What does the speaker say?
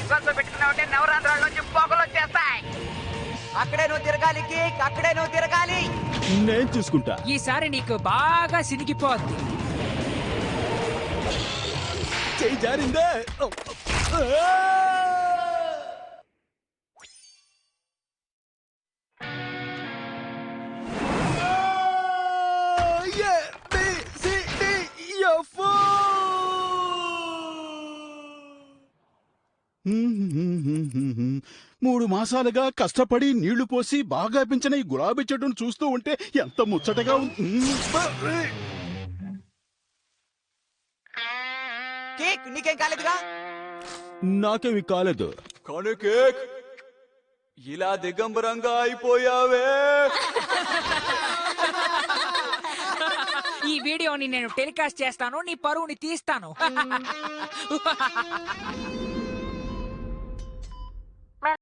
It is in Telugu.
విశ్వాసం పెట్టుకున్నావంటే నవరాత్రాల నుంచి పొగలు వచ్చేస్తాయి. అక్కడే నువ్వు తిరగాలి కేక్, అక్కడే నువ్వు తిరగాలి. నేను చూసుకుంటా. ఈసారి నీకు బాగా సినిగిపోద్ది. చెయ్యి జారిందే. మూడు మాసాలుగా కష్టపడి నీళ్లు పోసి బాగా పెంచిన ఈ గులాబీ చెట్టును చూస్తూ ఉంటే ఎంత ముచ్చటగా ఉంది. కేక్ నీకేం కాలేదుగా? నాకేమి కాలేదు. కానీ కేక్ ఇలా దిగంబరంగా అయిపోయావే. ఈ వీడియోని నేను టెలికాస్ట్ చేస్తాను, నీ పరువుని తీస్తాను.